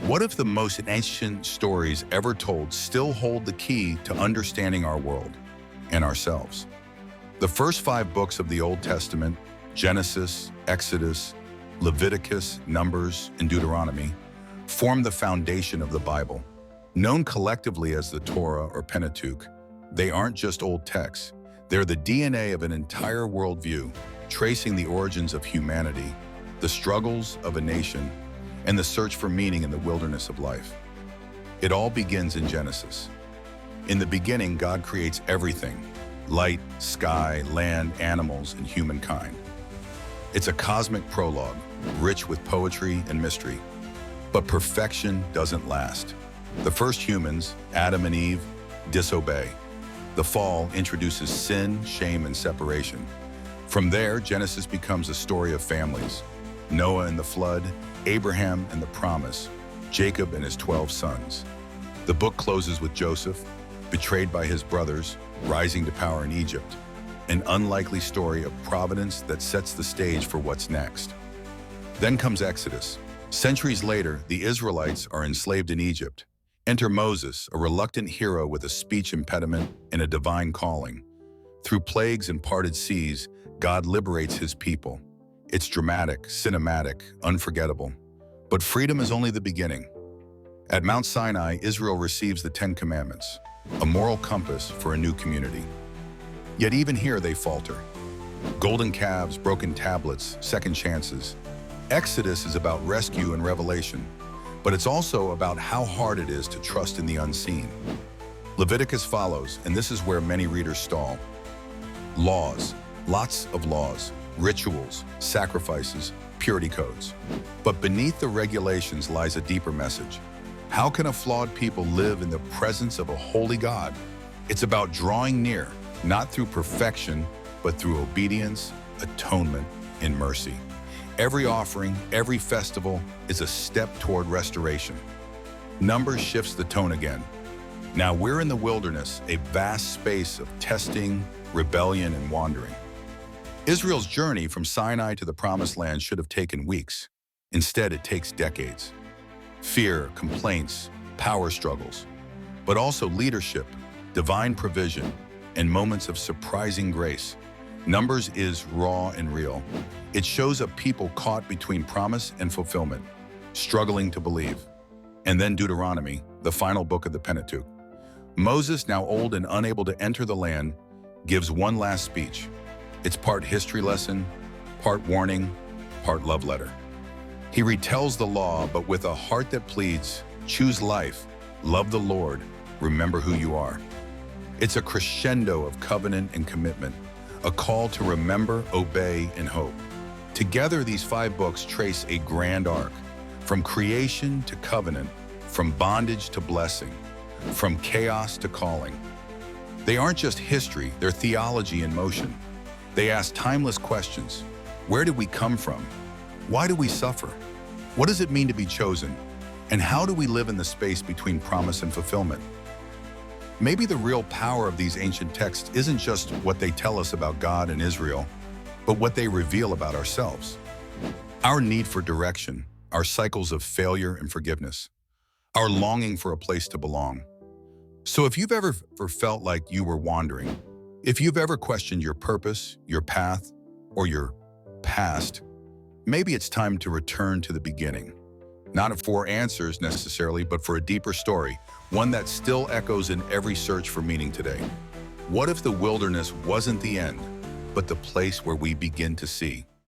What if the most ancient stories ever told still hold the key to understanding our world and ourselves? The first 5 books of the Old Testament, Genesis, Exodus, Leviticus, Numbers, and Deuteronomy, form the foundation of the Bible. Known collectively as the Torah or Pentateuch, they aren't just old texts. They're the DNA of an entire worldview, tracing the origins of humanity, the struggles of a nation, and the search for meaning in the wilderness of life. It all begins in Genesis. In the beginning, God creates everything: light, sky, land, animals, and humankind. It's a cosmic prologue, rich with poetry and mystery. But perfection doesn't last. The first humans, Adam and Eve, disobey. The fall introduces sin, shame, and separation. From there, Genesis becomes a story of families: Noah and the flood, Abraham and the promise, Jacob and his 12 sons. The book closes with Joseph, betrayed by his brothers, rising to power in Egypt. An unlikely story of providence that sets the stage for what's next. Then comes Exodus. Centuries later, the Israelites are enslaved in Egypt. Enter Moses, a reluctant hero with a speech impediment and a divine calling. Through plagues and parted seas, God liberates his people. It's dramatic, cinematic, unforgettable. But freedom is only the beginning. At Mount Sinai, Israel receives the 10 Commandments, a moral compass for a new community. Yet even here they falter. Golden calves, broken tablets, second chances. Exodus is about rescue and revelation, but it's also about how hard it is to trust in the unseen. Leviticus follows, and this is where many readers stall. Laws, lots of laws. Rituals, sacrifices, purity codes. But beneath the regulations lies a deeper message. How can a flawed people live in the presence of a holy God? It's about drawing near, not through perfection, but through obedience, atonement, and mercy. Every offering, every festival is a step toward restoration. Numbers shifts the tone again. Now we're in the wilderness, a vast space of testing, rebellion, and wandering. Israel's journey from Sinai to the Promised Land should have taken weeks. Instead, it takes decades. Fear, complaints, power struggles, but also leadership, divine provision, and moments of surprising grace. Numbers is raw and real. It shows a people caught between promise and fulfillment, struggling to believe. And then Deuteronomy, the final book of the Pentateuch. Moses, now old and unable to enter the land, gives one last speech. It's part history lesson, part warning, part love letter. He retells the law, but with a heart that pleads, choose life, love the Lord, remember who you are. It's a crescendo of covenant and commitment, a call to remember, obey, and hope. Together, these 5 books trace a grand arc, from creation to covenant, from bondage to blessing, from chaos to calling. They aren't just history, they're theology in motion. They ask timeless questions. Where did we come from? Why do we suffer? What does it mean to be chosen? And how do we live in the space between promise and fulfillment? Maybe the real power of these ancient texts isn't just what they tell us about God and Israel, but what they reveal about ourselves. Our need for direction, our cycles of failure and forgiveness, our longing for a place to belong. So if you've ever felt like you were wandering, if you've ever questioned your purpose, your path, or your past, maybe it's time to return to the beginning. Not for answers necessarily, but for a deeper story, one that still echoes in every search for meaning today. What if the wilderness wasn't the end, but the place where we begin to see?